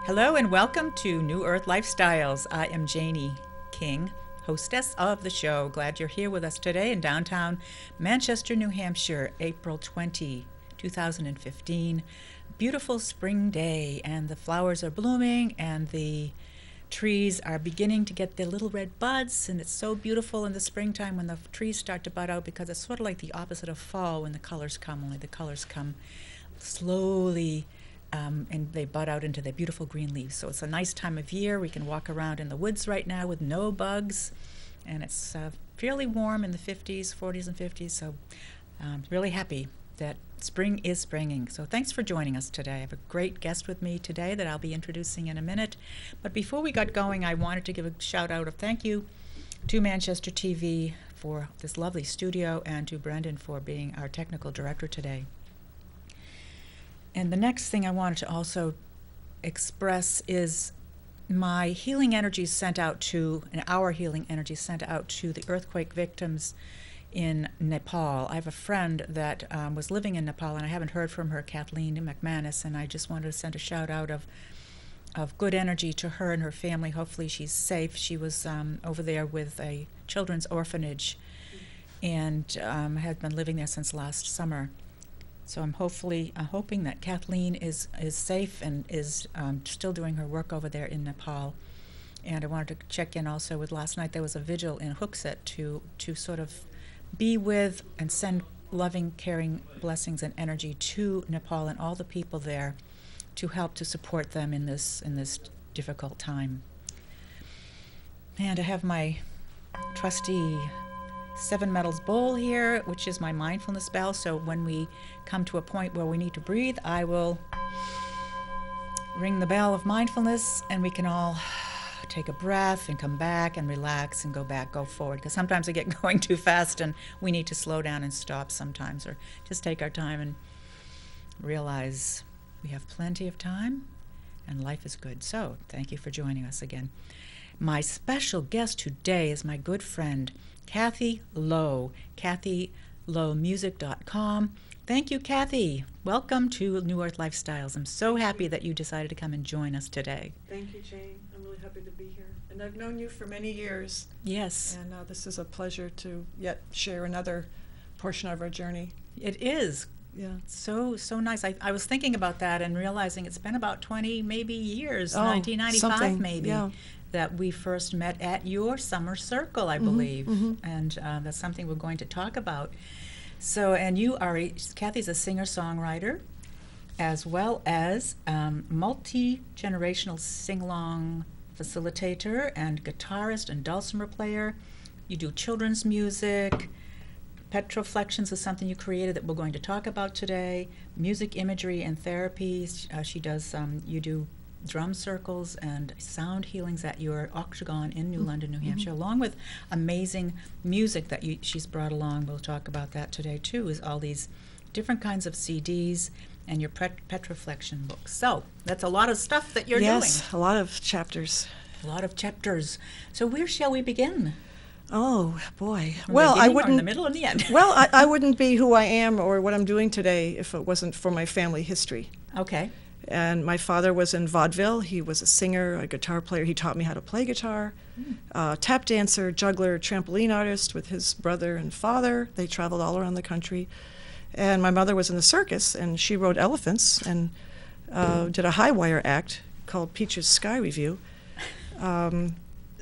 Hello and welcome to New Earth Lifestyles. I am Janie King, hostess of the show. Glad you're here with us today in downtown Manchester, New Hampshire, April 20, 2015. Beautiful spring day, and the flowers are blooming and the trees are beginning to get their little red buds, and it's so beautiful in the springtime when the trees start to bud out, because it's sort of like the opposite of fall when the colors come, only the colors come slowly. And they bud out into their beautiful green leaves. So it's a nice time of year. We can walk around in the woods right now with no bugs, and it's fairly warm in the 40s and 50s. So I'm really happy that spring is springing. So thanks for joining us today. I have a great guest with me today that I'll be introducing in a minute. But before we got going, I wanted to give a shout out of thank you to Manchester TV for this lovely studio, and to Brendan for being our technical director today. And the next thing I wanted to also express is my healing energy sent out to, and our healing energy sent out to the earthquake victims in Nepal. I have a friend that was living in Nepal, and I haven't heard from her, Kathleen McManus, and I just wanted to send a shout out of good energy to her and her family. Hopefully she's safe. She was over there with a children's orphanage and had been living there since last summer. So I'm hoping that Kathleen is safe and is still doing her work over there in Nepal. And I wanted to check in also with last night. There was a vigil in Hooksett to sort of be with and send loving, caring blessings and energy to Nepal and all the people there to help to support them in this difficult time. And I have my trusty 7 metals bowl here, which is my mindfulness bell. So when we come to a point where we need to breathe, I will ring the bell of mindfulness, and we can all take a breath and come back and relax and go forward. Because sometimes we get going too fast and we need to slow down and stop sometimes, or just take our time and realize we have plenty of time and life is good. So thank you for joining us again. My special guest today is my good friend, Kathy Lowe, KathyLoweMusic.com. Thank you, Kathy. Welcome to New Earth Lifestyles. I'm so happy that you decided to come and join us today. Thank you, Jane. I'm really happy to be here. And I've known you for many years. Yes. And this is a pleasure to yet share another portion of our journey. It is. Yeah. So nice. I was thinking about that and realizing it's been about 20 maybe years, 1995 maybe. Yeah. That we first met at your summer circle, I believe, and that's something we're going to talk about. So, and Kathy's a singer-songwriter, as well as multi-generational sing-along facilitator and guitarist and dulcimer player. You do children's music. Petroflexions is something you created that we're going to talk about today. Music imagery and therapy. She does. You do drum circles and sound healings at your Octagon in New London, New Hampshire, along with amazing music that she's brought along. We'll talk about that today too, is all these different kinds of CDs and your petroflexion books. So that's a lot of stuff that you're doing. Yes, a lot of chapters. A lot of chapters. So where shall we begin? Oh, boy. Well, I wouldn't. In the middle and the end. Well, I wouldn't be who I am or what I'm doing today if it wasn't for my family history. Okay. And my father was in vaudeville. He was a singer, a guitar player. He taught me how to play guitar. Tap dancer, juggler, trampoline artist with his brother and father. They traveled all around the country. And my mother was in the circus, and she rode elephants and did a high wire act called Peach's Sky Review.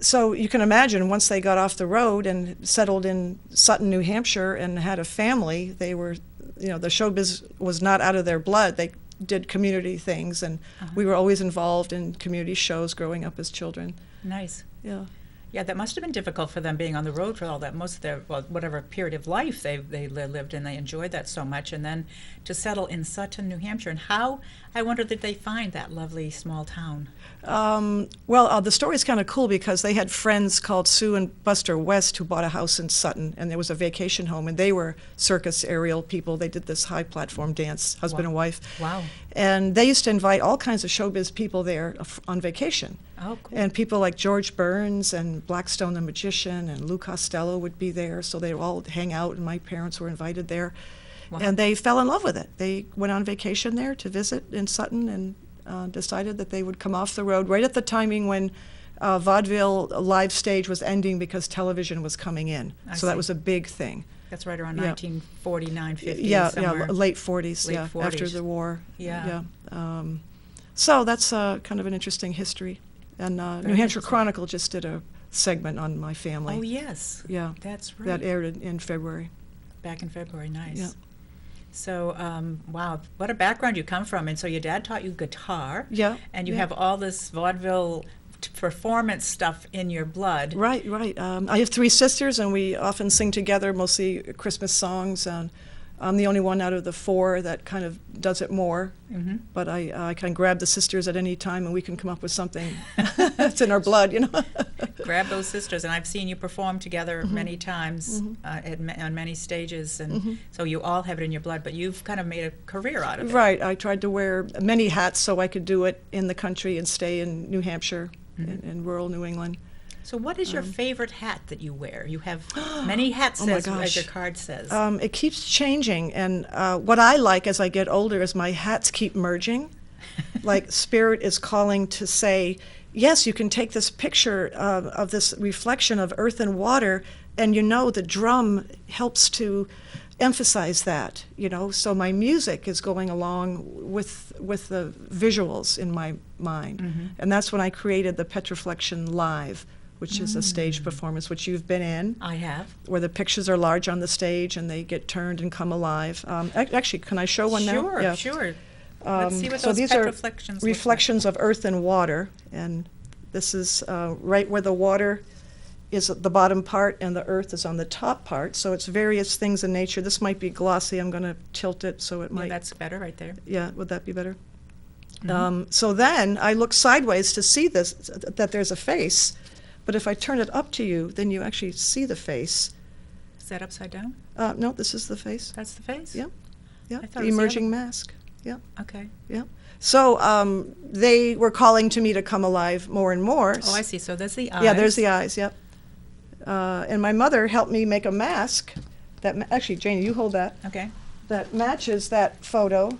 So you can imagine, once they got off the road and settled in Sutton, New Hampshire, and had a family, they were, the showbiz was not out of their blood. They did community things, and we were always involved in community shows growing up as children. Nice. Yeah. Yeah, that must have been difficult for them being on the road for all that, most of their, whatever period of life they lived, and they enjoyed that so much. And then to settle in Sutton, New Hampshire, and how, I wonder, did they find that lovely small town? The story's kind of cool because they had friends called Sue and Buster West who bought a house in Sutton, and there was a vacation home, and they were circus aerial people. They did this high platform dance, husband and wife. Wow. And they used to invite all kinds of showbiz people there on vacation. Oh, cool. And people like George Burns and Blackstone the Magician and Lou Costello would be there, so they would all hang out, and my parents were invited there. Wow. And they fell in love with it. They went on vacation there to visit in Sutton, and decided that they would come off the road right at the timing when vaudeville live stage was ending because television was coming in. So that was a big thing. That's right around 1949, 50. Yeah, somewhere. late 40s, Late yeah, 40s. after the war. Yeah. So that's kind of an interesting history. And New Hampshire interesting. Chronicle just did a segment on my family. Oh, yes. Yeah, That's right. that aired in February. Back in February, nice. Yeah. So, wow, what a background you come from. And so your dad taught you guitar. Yeah. And you yeah. have all this vaudeville performance stuff in your blood. Right. I have 3 sisters, and we often sing together, mostly Christmas songs. And I'm the only one out of the 4 that kind of does it more. Mm-hmm. But I can grab the sisters at any time, and we can come up with something that's in our blood, you know. Grab those sisters, and I've seen you perform together Mm-hmm. many times on many stages, and Mm-hmm. so you all have it in your blood, but you've kind of made a career out of it. Right. I tried to wear many hats so I could do it in the country and stay in New Hampshire, in rural New England. So what is your favorite hat that you wear? You have many hats, Oh my as gosh. your card says. It keeps changing, and what I like as I get older is my hats keep merging. Like Spirit is calling to say, yes, you can take this picture of this reflection of earth and water, and you know the drum helps to emphasize that, you know. So my music is going along with the visuals in my mind, and that's when I created the Petroflexion Live, which is a stage performance, which you've been in, I have. where the pictures are large on the stage and they get turned and come alive. Actually, can I show one now? Sure, Yeah. sure. Let's see what So those these are petroflections look reflections of earth and water, and this is right where the water is at the bottom part and the earth is on the top part. So it's various things in nature. This might be glossy. I'm going to tilt it so it like. might. Yeah, that's better right there. Yeah, would that be better? So then I look sideways to see this, that there's a face, but if I turn it up to you, then you actually see the face. Is that upside down? No, this is the face. That's the face? Yeah, yeah, I thought the it was the emerging mask. Yeah, Okay. yeah. So they were calling to me to come alive more and more. Oh, I see. So there's the eyes. Yeah, there's the eyes, yep. And my mother helped me make a mask that, actually, Janie, you hold that, Okay. that matches that photo.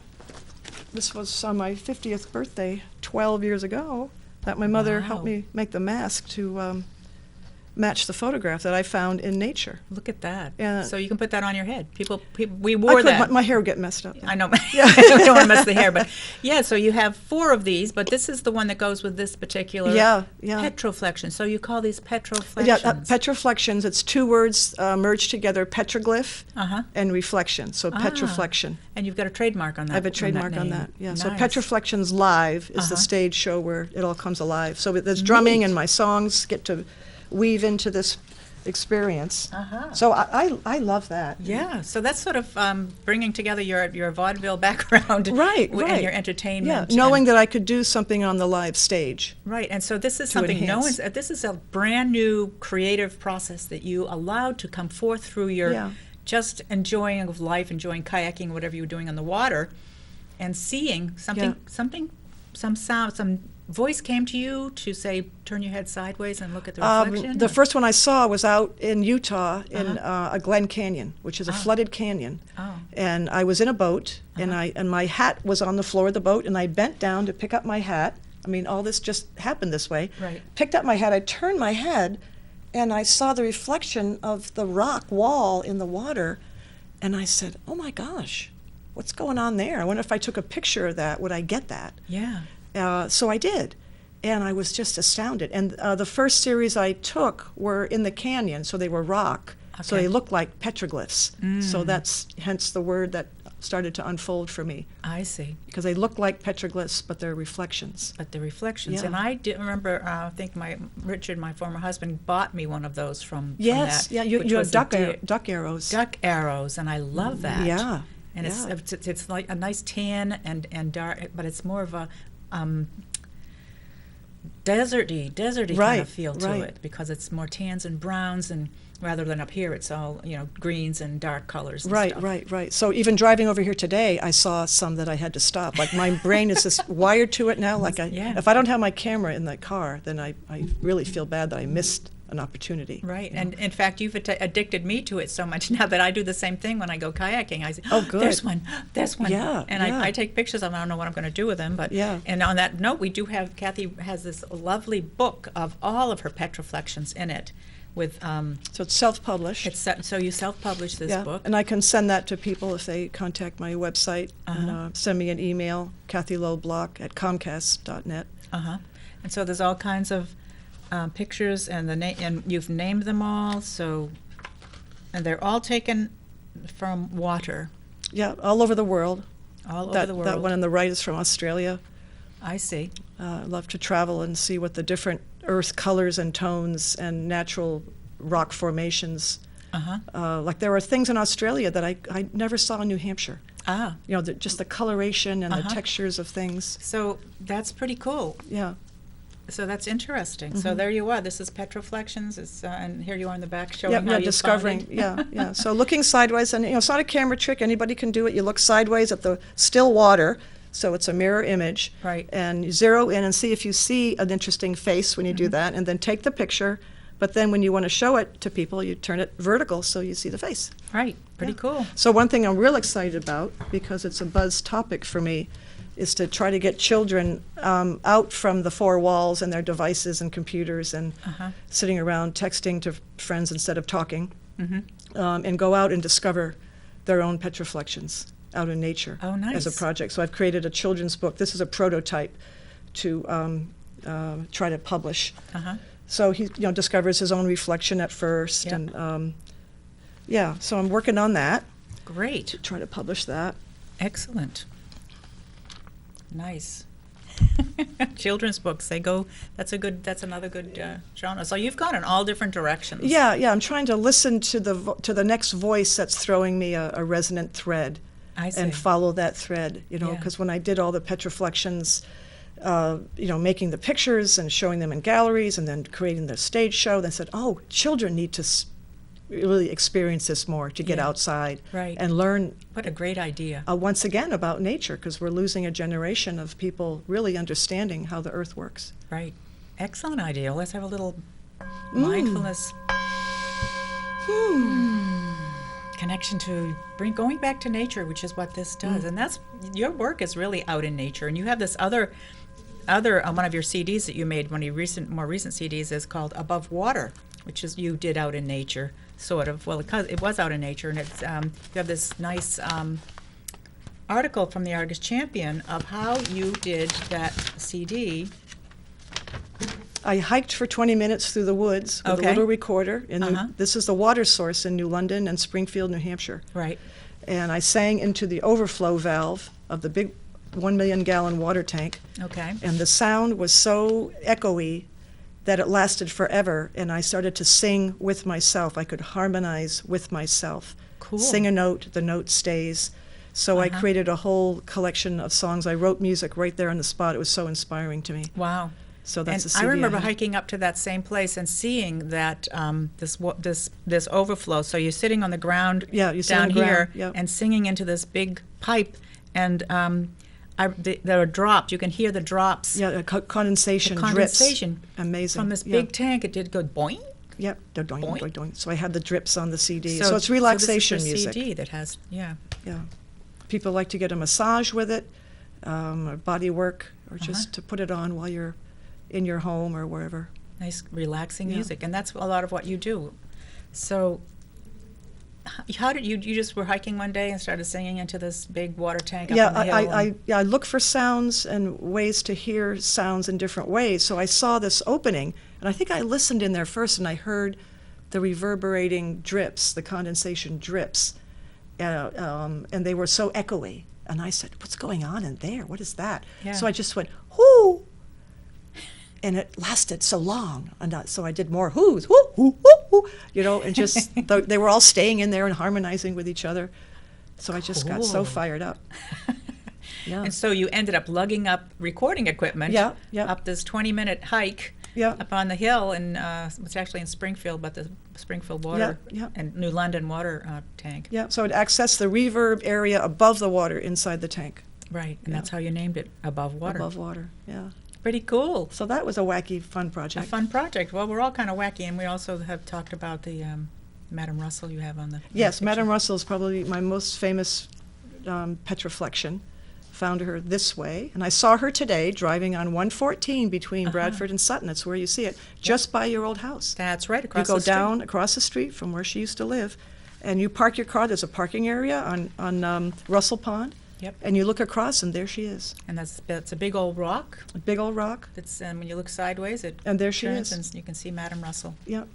This was on my 50th birthday 12 years ago, that my mother helped Wow. me make the mask to match the photograph that I found in nature. Look at that. Yeah. So you can put that on your head. People we I wore could, that. my hair would get messed up. I know. I don't want to mess the hair, but yeah. So you have 4 of these, but this is the one that goes with this particular Yeah. petroflexion. So you call these petroflections. Yeah, petroflections, it's 2 words merged together, petroglyph Uh-huh. and reflection, so petroflexion. And you've got a trademark on that. I have a trademark on name. that, yeah. So Nice. Petroflections Live is the Uh-huh. stage show where it all comes alive. So there's drumming and my songs get to weave into this experience. Uh-huh. So I love that. Yeah, so that's sort of bringing together your vaudeville background, Right, and right. your Yeah, entertainment, knowing and, that I could do something on the live stage. right. And so this is To something enhance. this is a brand new creative process that you allowed to come forth through your Yeah. just enjoying of life, enjoying kayaking, whatever you were doing on the water, and seeing something, some sound, some voice came to you to say, turn your head sideways and look at the reflection? The first one I saw was out in Utah in Uh-huh. a Glen Canyon, which is a flooded canyon. Oh. And I was in a boat, and my hat was on the floor of the boat, and I bent down to pick up my hat. I mean, all this just happened this way. Right. Picked up my hat, I turned my head, and I saw the reflection of the rock wall in the water, and I said, oh my gosh, what's going on there? I wonder if I took a picture of that, would I get that? Yeah. So I did, and I was just astounded. And the first series I took were in the canyon, so they were rock, so Okay. they looked like petroglyphs. So that's hence the word that started to unfold for me, I see. because they look like petroglyphs, but they're reflections. But the reflections, Yeah. and I did remember. I think Richard, my former husband, bought me one of those from Yes, that, yeah, you which have was a duck arrows. duck arrows, and I love that. Yeah, and yeah. it's like a nice tan and dark, but it's more of a deserty kind Right, of feel to right. it, because it's more tans and browns, and rather than up here, it's all greens and dark colors. And Right, stuff. right. So even driving over here today, I saw some that I had to stop. Like my brain is just wired to it now. Like Yeah. if I don't have my camera in the car, then I really feel bad that I missed an opportunity. Right, you know. and in fact, you've addicted me to it so much now that I do the same thing when I go kayaking. I say, Oh, good. There's one, Yeah, and yeah. I take pictures of them. I don't know what I'm going to do with them, but Yeah. And on that note, we do have Kathy has this lovely book of all of her petroflections in it, with So it's self-published. so you self-publish this Yeah, book. and I can send that to people if they contact my website and send me an email, kathyloweblock@comcast.net. And so there's all kinds of pictures, and and you've named them all. So, and they're all taken from water, Yeah, all over the world. all over the world. That one on the right is from Australia. I see. I love to travel and see what the different earth colors and tones and natural rock formations. Like there are things in Australia that I never saw in New Hampshire. Ah, You know, just the coloration and the textures of things. so that's pretty cool. Yeah. So that's interesting. So there you are. This is petroflections. It's and here you are in the back showing Yeah, how you discovering. found it. Yeah, yeah. So looking sideways, and it's not a camera trick. Anybody can do it. You look sideways at the still water, so it's a mirror image. Right. And you zero in and see if you see an interesting face when you do that, and then take the picture. But then when you want to show it to people, you turn it vertical so you see the face. Right. Pretty cool. So one thing I'm real excited about, because it's a buzz topic for me, is to try to get children out from the four walls and their devices and computers and sitting around texting to friends instead of talking, and go out and discover their own petroflections out in nature Oh, nice. as a project. So I've created a children's book. This is a prototype to try to publish. So he discovers his own reflection at first. Yep. And so I'm working on that, Great. try to publish that. Excellent. Nice. Children's books, that's another good genre. So you've gone in all different directions. Yeah, I'm trying to listen to the next voice that's throwing me a resonant thread, I see. and follow that thread. Yeah. Because when I did all the petroflections, making the pictures and showing them in galleries, and then creating the stage show, they said, "Oh, children need to really experience this more, to get Yeah. outside Right. and learn." What a great idea. Once again about nature, because we're losing a generation of people really understanding how the earth works. Right. Excellent idea. Let's have a little mindfulness connection to going back to nature, which is what this does. And that's your work is really out in nature. And you have this other one of your CDs that you made, one of your more recent CDs, is called Above Water, which is you did out in nature, sort of. Well, it was out in nature, and it's you have this nice article from the Argus Champion of how you did that CD. I hiked for 20 minutes through the woods with Okay. a little recorder. Uh-huh. This is the water source in New London and Springfield, New Hampshire. Right. And I sang into the overflow valve of the big 1 million gallon water tank. Okay. And the sound was so echoey that it lasted forever. And I started to sing with myself. I could harmonize with myself. Cool. Sing a note, the note stays. So I created a whole collection of songs. I wrote music right there on the spot. It was so inspiring to me. Wow. So that's And a CD I remember have. hiking up to that same place and seeing that this overflow. So you're sitting on the ground Yeah, you sit down on the ground, here yep. and singing into this big pipe, and there are drops. You can hear the drops. Yeah, condensation, The condensation drips. Amazing. From this Yeah. big tank. It did go boing. Yep, doing, Boing. doing, doing. So I had the drips on the CD. So it's relaxation so this is music. CD that has, yeah. Yeah. People like to get a massage with it, or body work, or just to put it on while you're in your home or wherever. Nice, relaxing Yeah. music, and that's a lot of what you do. So, how did you just were hiking one day and started singing into this big water tank up Yeah, on the hill? I look for sounds and ways to hear sounds in different ways. So I saw this opening, and I think I listened in there first, and I heard the reverberating drips, the condensation drips, and they were so echoey. And I said, "What's going on in there? What is that?" Yeah. So I just went, "Whoo!" And it lasted so long, and so I did more whoos, whoo, whoo, whoo, whoo, and just they were all staying in there and harmonizing with each other. So I just got so Cool. fired up. Yeah. And so you ended up lugging up recording equipment Yeah, yeah. up this 20-minute hike Yeah. up on the hill, and it's actually in Springfield, but the Springfield water Yeah, yeah. and New London water tank. Yeah, so it accessed the reverb area above the water inside the tank. Right, and Yeah. that's how you named it, Above Water. Above water, yeah. Pretty cool. So that was a wacky, fun A project. fun project. Well, we're all kind of wacky, and we also have talked about the Madame Russell you have on the. Yes, picture. Madame Russell is probably my most famous petriflexion. Found her this way, and I saw her today driving on 114 between Bradford and Sutton. It's where you see it, just by your old house. That's right, across You go the street. down across the street from where she used to live, and you park your car. There's a parking area on Russell Pond, Yep. and you look across, and there she is. And that's a big old rock. A big old rock, That's when you look sideways, it and there she turns, is. and you can see Madame Russell. Yep,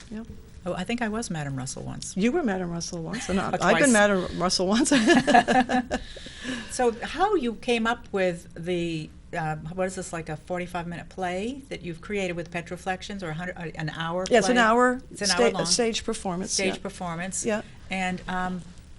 yep. Oh, I think I was Madame Russell once. You were Madame Russell once, and I've twice. been Madame Russell once. So how you came up with the, what is this, like a 45-minute play that you've created with Petriflections, or an hour play? Yeah, it's an hour, It's an hour long. stage performance. Stage yeah. performance. Yeah. And,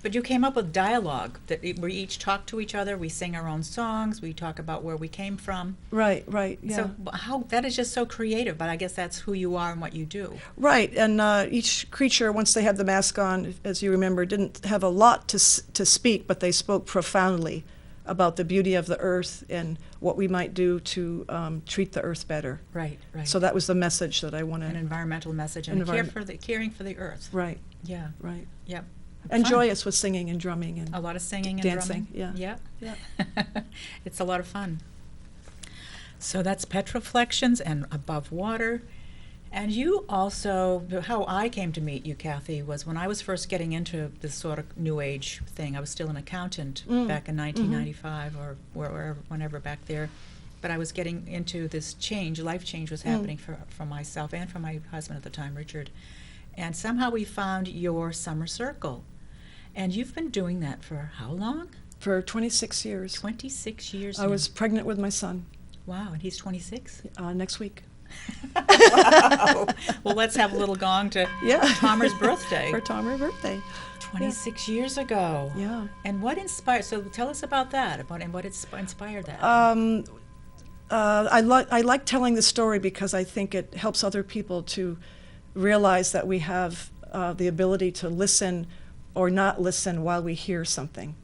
but you came up with dialogue, that we each talk to each other, we sing our own songs, we talk about where we came from. Right, yeah. So how, that is just so creative, but I guess that's who you are and what you do. Right, and each creature, once they had the mask on, as you remember, didn't have a lot to speak, but they spoke profoundly about the beauty of the earth and what we might do to treat the earth better. Right. So that was the message that I An wanted. environmental message and caring for the earth. Right, Yeah. right. Yep. And Fun. joyous with singing and drumming and A lot of singing and dancing. drumming. Yeah. Yeah. It's a lot of fun. So that's Petriflections and Above Water. And you also, how I came to meet you, Kathy, was when I was first getting into this sort of New Age thing. I was still an accountant back in 1995 or whenever back there. But I was getting into this change, life change was happening for myself and for my husband at the time, Richard. And somehow we found your summer circle. And you've been doing that for how long? for 26 years. 26 years I now. was pregnant with my son Wow, and he's 26? next week. Wow. Well, let's have a little gong to Yeah. Tomer's birthday. For Tomer's birthday. 26 years ago. Yeah. And what inspired, so tell us about that, and what inspired that? I like telling the story because I think it helps other people to realize that we have the ability to listen or not listen while we hear something.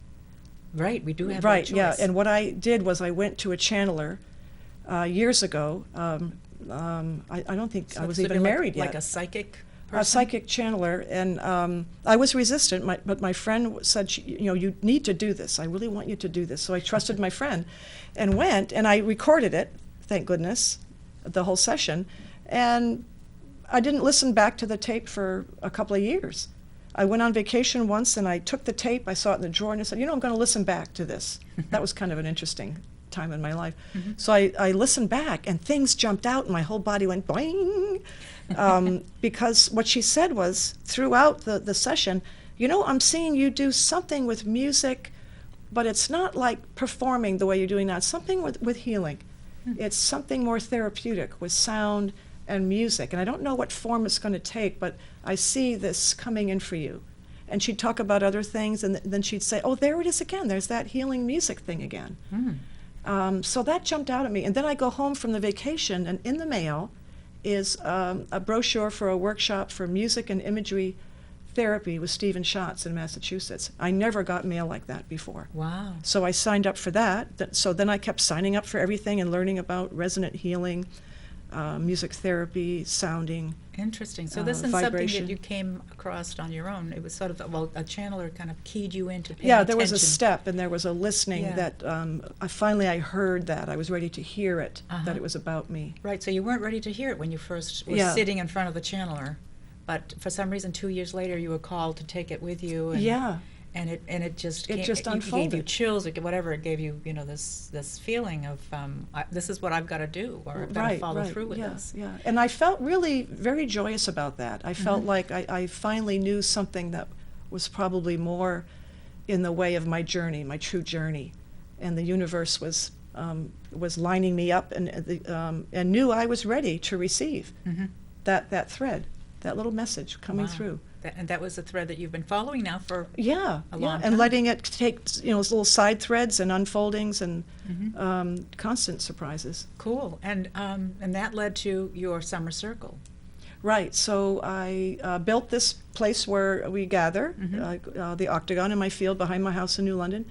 Right, we do have Right, that choice. yeah. And what I did was I went to a channeler years ago. I don't think I was So even married yet. Like a psychic person? A psychic channeler, and I was resistant, but my friend said, you need to do this. I really want you to do this. So I trusted my friend and went, and I recorded it, thank goodness, the whole session. And I didn't listen back to the tape for a couple of years. I went on vacation once, and I took the tape, I saw it in the drawer, and I said, I'm going to listen back to this. That was kind of an interesting time in my life. Mm-hmm. So I listened back, and things jumped out, and my whole body went boing, because what she said was, throughout the session, I'm seeing you do something with music, but it's not like performing the way you're doing now. It's something with healing. Mm-hmm. It's something more therapeutic with sound and music. And I don't know what form it's going to take, but I see this coming in for you. And she'd talk about other things, and then she'd say, oh, there it is again. There's that healing music thing again. Mm. So that jumped out at me. And then I go home from the vacation, and in the mail is a brochure for a workshop for music and imagery therapy with Stephen Schatz in Massachusetts. I never got mail like that before. Wow. So I signed up for that. So then I kept signing up for everything and learning about resonant healing, music therapy, sounding. Interesting. So this is vibration. something that you came across on your own. It was sort of, a channeler kind of keyed you into paying Yeah, attention. there was a step, and there was a listening Yeah. that I heard that. I was ready to hear it, Uh-huh. that it was about me. Right, so you weren't ready to hear it when you first were Yeah. sitting in front of the channeler, but for some reason 2 years later you were called to take it with you. And, Yeah. And it just It just gave you unfolded. chills, whatever, it gave you, this feeling of, this is what I've got to do, or I've got to follow through with yeah, this. Yeah, and I felt really very joyous about that. I felt Mm-hmm. like I finally knew something that was probably more in the way of my journey, my true journey, and the universe was lining me up and knew I was ready to receive Mm-hmm. that thread, that little message coming Wow. through. And that was the thread that you've been following now for Yeah, a long and time. letting it take little side threads and unfoldings and Mm-hmm. constant surprises. Cool. And that led to your summer circle. Right. So I built this place where we gather, Mm-hmm. the Octagon in my field behind my house in New London,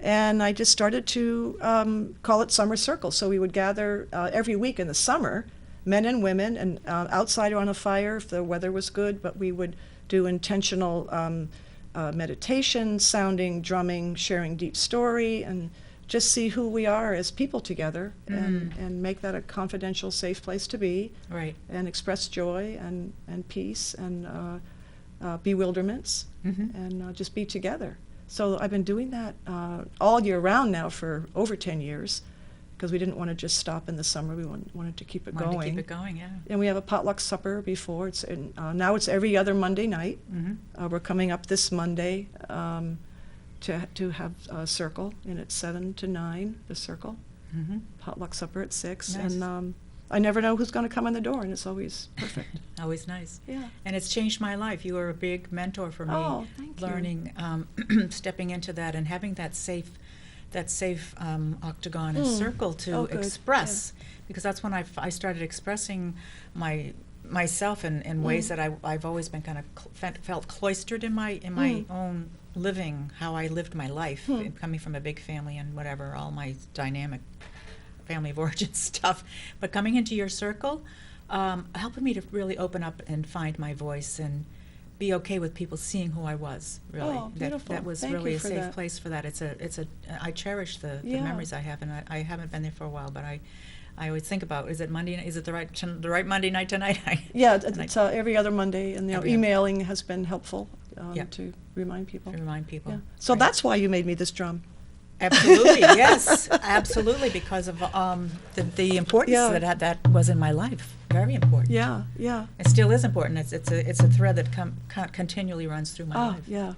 And I just started to call it Summer Circle. So we would gather every week in the summer, men and women, and outside on a fire if the weather was good, but we would do intentional meditation, sounding, drumming, sharing deep story, and just see who we are as people together, and make that a confidential, safe place to be, Right. and express joy and peace and bewilderments, and just be together. So I've been doing that all year round now for over 10 years, because we didn't want to just stop in the summer. We wanted to keep it Wanted going. to keep it going, yeah. And we have a potluck supper before. Now it's every other Monday night. We're coming up this Monday to have a circle, and it's 7 to 9, the circle. Potluck supper at 6. Nice. And I never know who's going to come in the door, and it's always perfect. Always nice. Yeah. And it's changed my life. You were a big mentor for me. Oh, thank you. Learning, stepping into that and having that safe octagon and circle to good. express, because that's when I started expressing myself in ways that I've always been kind of felt cloistered in my own living, how I lived my life, coming from a big family and whatever, all my dynamic family of origin stuff. But coming into your circle, helping me to really open up and find my voice and be okay with people seeing who I was. Really, Oh, beautiful. That was Thank really you a for safe that. place for that. I cherish the memories I have, and I haven't been there for a while, but I always think about, is it Monday night? Is it the right Monday night tonight? Yeah, it's every other Monday, and Every other- emailing has been helpful Yeah. to remind people. To remind people. Yeah. So Right. that's why you made me this drum. Absolutely, yes, absolutely, because of the importance Yeah. that was in my life. Very important. Yeah, yeah. It still is important. It's a thread that continually runs through my life. Yeah.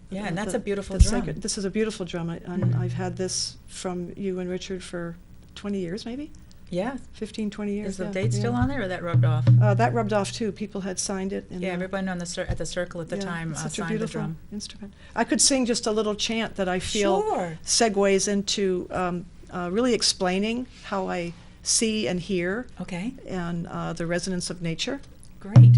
Yeah, and that's a beautiful the drum. This is a beautiful drum, and I've had this from you and Richard for 20 years, maybe? Yeah. 15, 20 years. Is the yeah, date still yeah. on there, or that rubbed off? That rubbed off too. People had signed it. And, Yeah, everyone at the circle at the yeah, time it's such a signed the beautiful drum. instrument. I could sing just a little chant that I feel Sure. segues into really explaining how I see and hear, Okay, and the resonance of nature. great.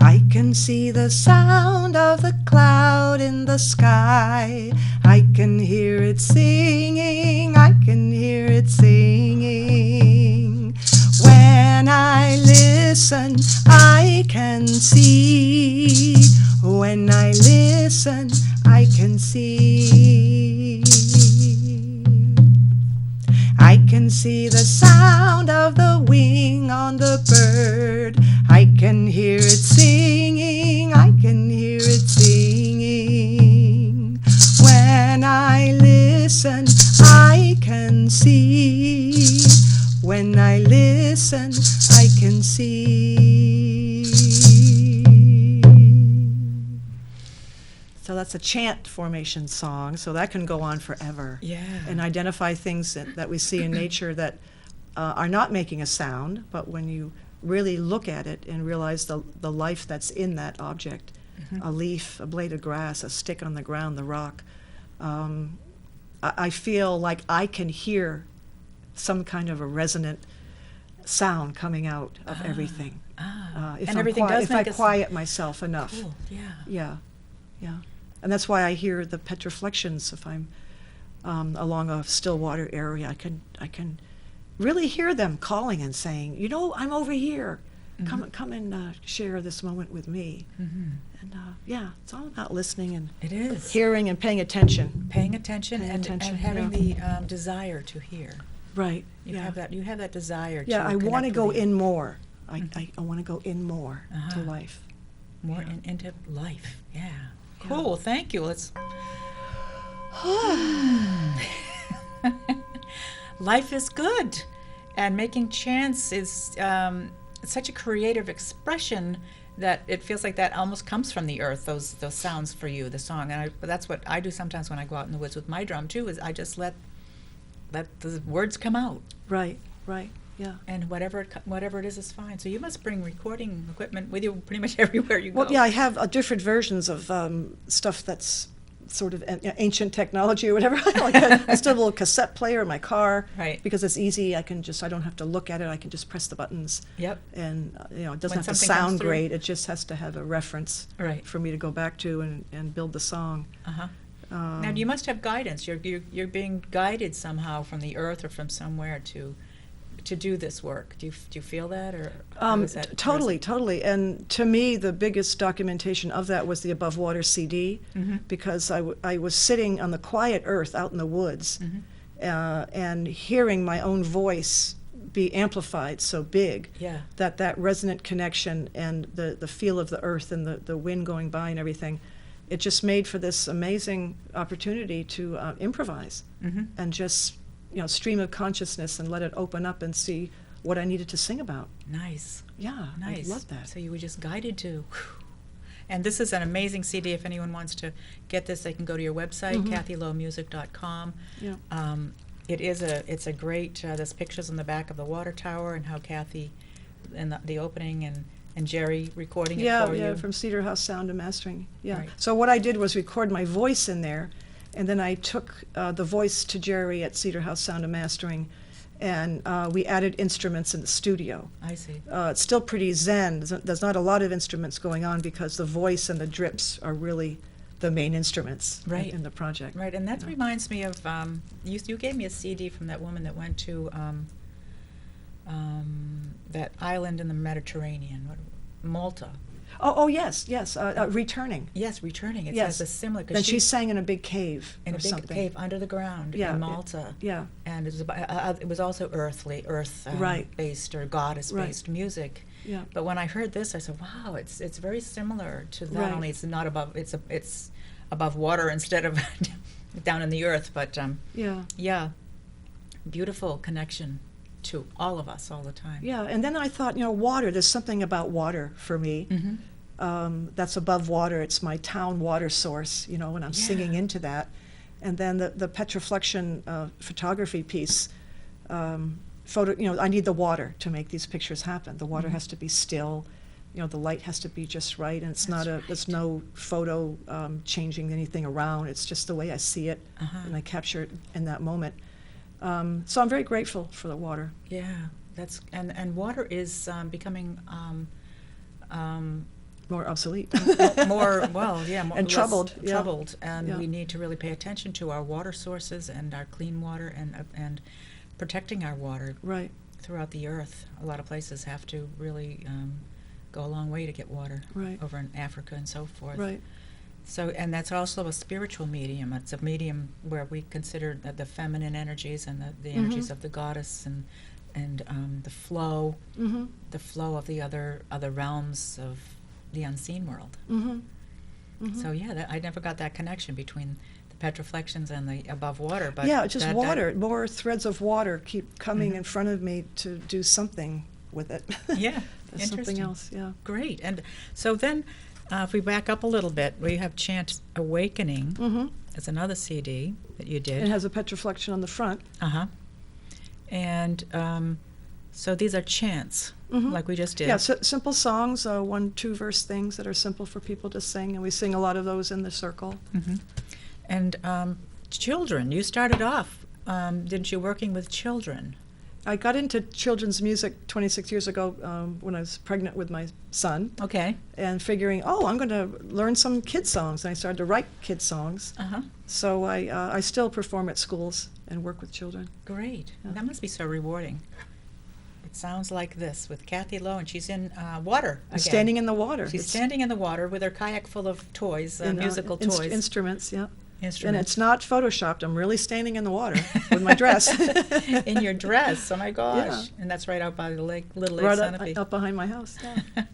I can see the sound of the cloud in the sky. I can hear it singing. I can hear it singing. When I listen, I can see. When I listen, I can see. I can see the sound of the wing on the bird. I can hear it singing. I can hear it singing. When I listen, I can see. When I listen, I can see. So that's a chant formation song, so that can go on forever. Yeah. And identify things that we see in nature that are not making a sound, but when you really look at it and realize the life that's in that object, a leaf, a blade of grass, a stick on the ground, the rock, I feel like I can hear some kind of a resonant sound coming out of everything. If And I'm everything does if I make a quiet myself enough. Cool. Yeah. Yeah, yeah. And that's why I hear the petriflexions if I'm along a still water area. I can really hear them calling and saying, you know, I'm over here. Come and share this moment with me. And yeah, it's all about listening and It is. hearing and paying attention. Paying attention, Paying and attention, having yeah. the desire to hear. Right. You yeah. have that desire Yeah, to I want to connect go with you. in more. I want to go in more to Uh-huh. life. More Yeah. into life. Yeah. Yeah. Cool. Thank you. Let's. Life is good, and making chants is such a creative expression that it feels like that almost comes from the earth. Those sounds for you, the song, and but that's what I do sometimes when I go out in the woods with my drum too. Is I just let the words come out, Right, right, yeah. and whatever it is fine. So you must bring recording equipment with you pretty much everywhere you go. Well, yeah, I have different versions of stuff that's sort of ancient technology or whatever. I still have a little cassette player in my car, Right. because it's easy. I don't have to look at it. I can just press the buttons. Yep. And it doesn't When have to something comes sound through. great. It just has to have a reference Right. for me to go back to and build the song. Uh-huh. Now you must have guidance. You're being guided somehow from the earth or from somewhere to do this work. Do you feel that, or how is that? Totally. And to me, the biggest documentation of that was the Above Water CD, because I was sitting on the quiet earth out in the woods, and hearing my own voice be amplified so big that resonant connection and the feel of the earth and the wind going by and everything, it just made for this amazing opportunity to improvise and just stream of consciousness and let it open up and see what I needed to sing about. Nice. Yeah, nice. I love that. So you were just guided to. And this is an amazing CD. If anyone wants to get this, they can go to your website, KathyLoweMusic.com. Yeah. It's a great. There's pictures on the back of the water tower and how Kathy, and the opening and Jerry recording it for you. Yeah, from Cedar House Sound and Mastering. Yeah. Right. So what I did was record my voice in there, and then I took the voice to Jerry at Cedar House Sound and Mastering, and we added instruments in the studio. I see. It's still pretty zen. There's not a lot of instruments going on because the voice and the drips are really the main instruments in the project. Right, and that reminds me of, you gave me a CD from that woman that went to that island in the Mediterranean, Malta. Oh yes, Returning. Yes, Returning. It Yes. has a similar. Then she sang in a big cave in or a big something. cave under the ground in Malta. And it was also earth based or goddess-based music. Yeah. But when I heard this, I said, "Wow, it's very similar to that. Only it's not above. It's above water instead of down in the earth." But beautiful connection to all of us all the time. Yeah, and then I thought, water. There's something about water for me. That's above water. It's my town water source. And I'm singing into that. And then the petroflexion photography piece. I need the water to make these pictures happen. The water has to be still. The light has to be just right, and there's no photo changing anything around. It's just the way I see it, and I capture it in that moment. So I'm very grateful for the water. Yeah, and water is becoming more obsolete, more and troubled. Troubled, and we need to really pay attention to our water sources and our clean water and protecting our water throughout the earth. A lot of places have to really go a long way to get water over in Africa and so forth. Right. So, and that's also a spiritual medium. It's a medium where we consider the feminine energies and the energies of the goddess and the flow of the other realms of the unseen world. So I never got that connection between the petroflexions and the above water. But just water. More threads of water keep coming in front of me to do something with it. Yeah, There's something else. Yeah. Great. And so then, if we back up a little bit, we have Chant Awakening. It's another CD that you did. It has a petroflexion on the front. And so these are chants, like we just did. Yeah, simple songs, 1-2 verse things that are simple for people to sing, and we sing a lot of those in the circle. And children, you started off, didn't you, working with children? I got into children's music 26 years ago when I was pregnant with my son. Okay. And figuring, I'm going to learn some kid songs. And I started to write kid songs. So I still perform at schools and work with children. Great. Yeah. That must be so rewarding. It sounds like this with Kathy Lowe, and she's in water again. Standing in the water. She's standing in the water with her kayak full of toys, musical toys. Instruments, yeah. Instruments. And it's not photoshopped. I'm really standing in the water with my dress. In your dress, oh my gosh. Yeah. And that's right out by the lake, Little Lake Sunapee. Right up behind my house, yeah.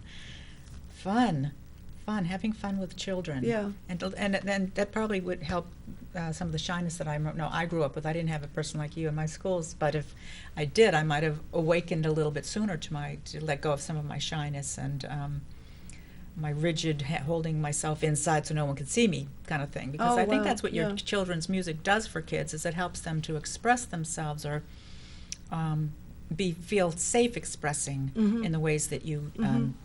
Fun, having fun with children. Yeah. And that probably would help some of the shyness that I grew up with. I didn't have a person like you in my schools, but if I did, I might have awakened a little bit sooner to let go of some of my shyness and my rigid holding myself inside so no one could see me kind of thing. Because I think that's what your children's music does for kids, is it helps them to express themselves or feel safe expressing in the ways that you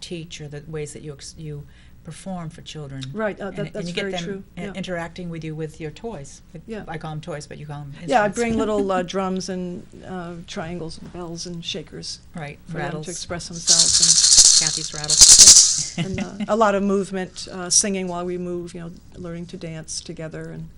teach or the ways that you perform for children. Right, and that's you get very them true. interacting with you with your toys. Yeah. I call them toys, but you call them instruments. Yeah, I bring little drums and triangles and bells and shakers right, for rattles. them to express themselves. Kathy's rattle. And a lot of movement, singing while we move, learning to dance together and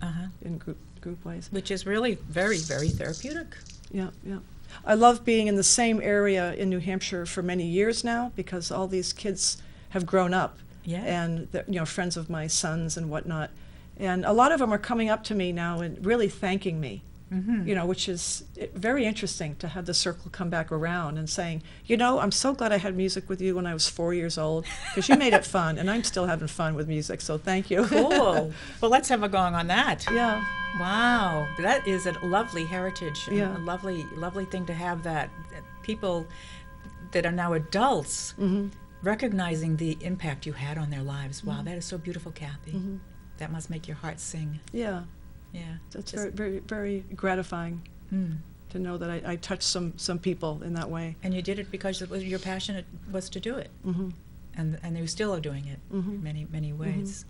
in group ways. Which is really very, very therapeutic. Yeah, yeah. I love being in the same area in New Hampshire for many years now because all these kids have grown up. Yeah. And they're, friends of my sons and whatnot. And a lot of them are coming up to me now and really thanking me. Which is very interesting to have the circle come back around and saying, I'm so glad I had music with you when I was 4 years old because you made it fun, and I'm still having fun with music, so thank you. Cool. Well, let's have a gong on that. Yeah. Wow. That is a lovely heritage. And Yeah. a lovely, lovely thing to have that people that are now adults recognizing the impact you had on their lives. Wow, that is so beautiful, Kathy. That must make your heart sing. Yeah. Yeah. That's very, very, very gratifying to know that I touched some people in that way. And you did it because your passion was to do it. And you still are doing it in many, many ways.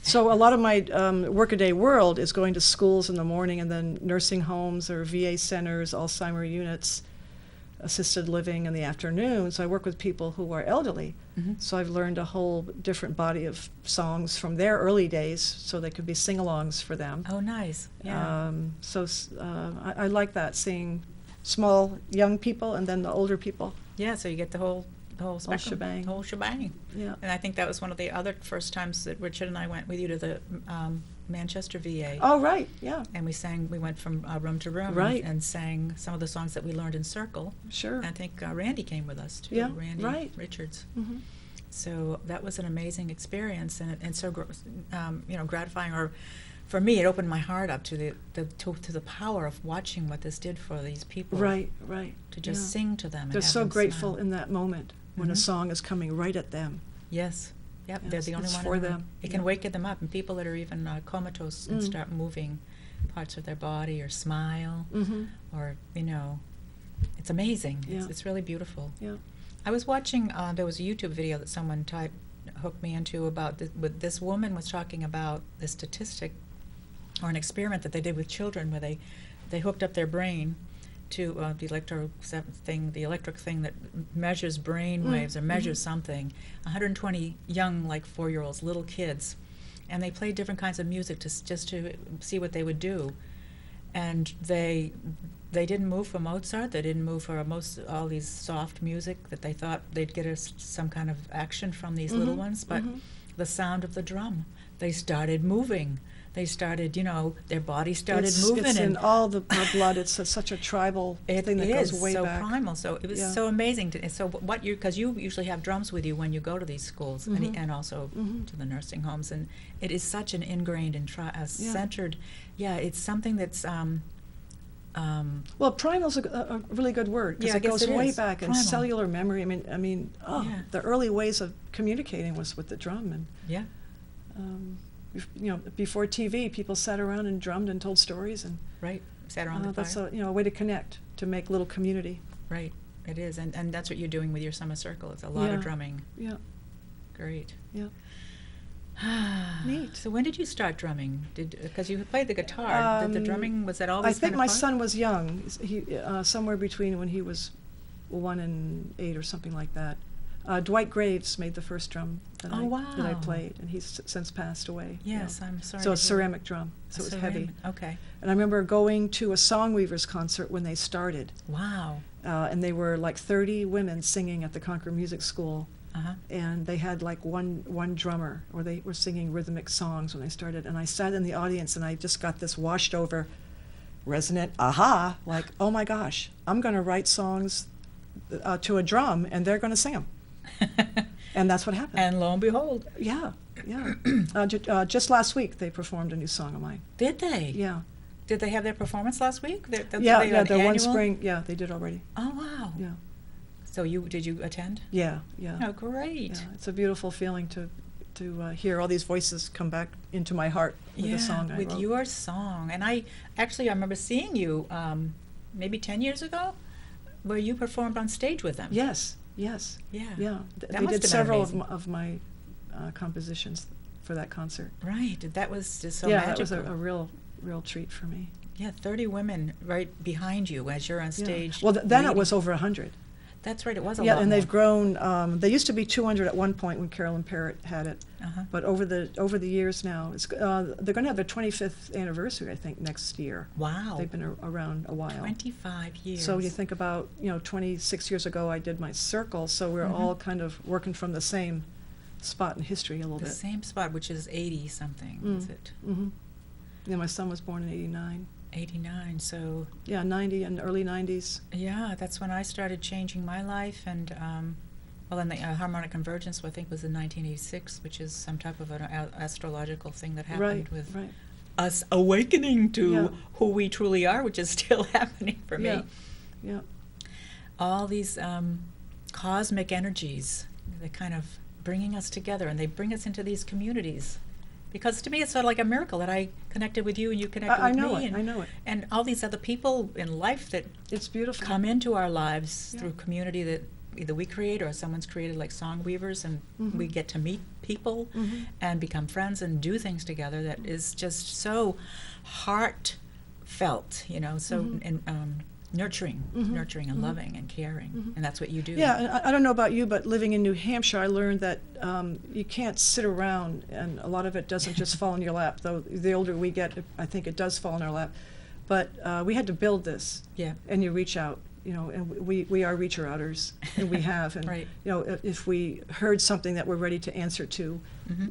So a lot of my workaday world is going to schools in the morning and then nursing homes or VA centers, Alzheimer units, assisted living in the afternoon. So I work with people who are elderly. So I've learned a whole different body of songs from their early days so they could be sing-alongs for them. Oh, nice. Yeah. I like that, seeing small young people and then the older people. Yeah, so you get the whole spectrum, shebang. the whole shebang. Yeah. And I think that was one of the other first times that Richard and I went with you to the Manchester VA. Oh, right, yeah. And we went from room to room Right. and sang some of the songs that we learned in Circle. Sure. And I think Randy came with us too. Yeah, Randy right. Richards. So that was an amazing experience, and so gratifying. Or for me, it opened my heart up to the power of watching what this did for these people. Right, right. To just sing to them. And They're have so them grateful smile. in that moment when a song is coming right at them. Yes. Yep, Yes, they're the only it's one for in the room. them. It can wake them up, and people that are even comatose and start moving parts of their body or smile, or it's amazing. Yeah. It's really beautiful. Yeah. I was watching. There was a YouTube video that someone hooked me into about this woman was talking about the statistic or an experiment that they did with children where they hooked up their brain to the electric thing that measures brain waves or measures something. 120 young, like 4-year-olds, little kids, and they played different kinds of music just to see what they would do. And they didn't move for Mozart. They didn't move for all these soft music that they thought they'd get some kind of action from these little ones. But the sound of the drum, they started moving. They started, their body started moving. It's in all our blood. It's such a tribal thing that goes way so back. primal. So it was so amazing. Because you usually have drums with you when you go to these schools and also to the nursing homes, and it is such an ingrained and centered. Yeah, it's something that's. Well, primal's a really good word because Yeah, I it guess goes it way is. back in Primal. cellular memory. The early ways of communicating was with the drum, and Yeah. before TV, people sat around and drummed and told stories, and Right. Sat around the that's fire. a way to connect, to make little community. Right. It is, and that's what you're doing with your summer circle. It's a lot of drumming. Yeah, Great. yeah. Neat. So when did you start drumming? Because you played the guitar. The drumming, was that always I think kind of my fun? son was young. He somewhere between when he was 1 and 8 or something like that. Dwight Graves made the first drum that I wow. played, and he's since passed away. Yes, I'm sorry. So to a hear. ceramic drum, so it was heavy. Ceramic. Okay. And I remember going to a Songweavers concert when they started, Wow. and they were like 30 women singing at the Concord Music School, and they had like one drummer, or they were singing rhythmic songs when they started. And I sat in the audience, and I just got this washed over, resonant aha, like, oh my gosh, I'm going to write songs to a drum, and they're going to sing them. And that's what happened. And lo and behold. Yeah. Just last week, they performed a new song of mine. Did they? Yeah. Did they have their performance last week? Yeah, the the one annual? spring, yeah, they did already. Oh, wow. Yeah. So did you attend? Yeah. Oh, great. Yeah, it's a beautiful feeling to hear all these voices come back into my heart with the song I with wrote. your song. And I remember seeing you maybe 10 years ago, where you performed on stage with them. Yes. Yeah. They That must did have been several amazing. of my compositions for that concert. Right. That was just so yeah, magical. that was a real treat for me. Yeah, 30 women right behind you as you're on Yeah. stage. Well, then it leading. was over 100. That's right, it was a Yeah, lot and more. they've grown. They used to be 200 at one point when Carolyn Parrott had it, Uh-huh. but over the years now, they're going to have their 25th anniversary, I think, next year. Wow. They've been around a while. 25 years. So you think about, 26 years ago I did my circle, so we're all kind of working from the same spot in history a little the bit. same spot, which is 80-something, is it? Mm-hmm. Yeah, my son was born in 89. 89, so... Yeah, 90 and early 90s. Yeah, that's when I started changing my life, and well, and the harmonic convergence, I think, was in 1986, which is some type of an astrological thing that happened with Right. us awakening to Yeah. who we truly are, which is still happening for me. Yeah. All these cosmic energies, they're kind of bringing us together, and they bring us into these communities. Because to me, it's sort of like a miracle that I connected with you and you connected I with know me. it. I know it. And all these other people in life that It's beautiful. come into our lives Yeah. through community that either we create or someone's created, like song weavers, and we get to meet people and become friends and do things together that is just so heartfelt, so nurturing and loving and caring, and that's what you do. Yeah, and I don't know about you, but living in New Hampshire, I learned that you can't sit around, and a lot of it doesn't just fall in your lap, though the older we get, I think it does fall in our lap. But we had to build this, Yeah. and you reach out, and we are reacher-outers, and we have. And, Right. if we heard something that we're ready to answer to,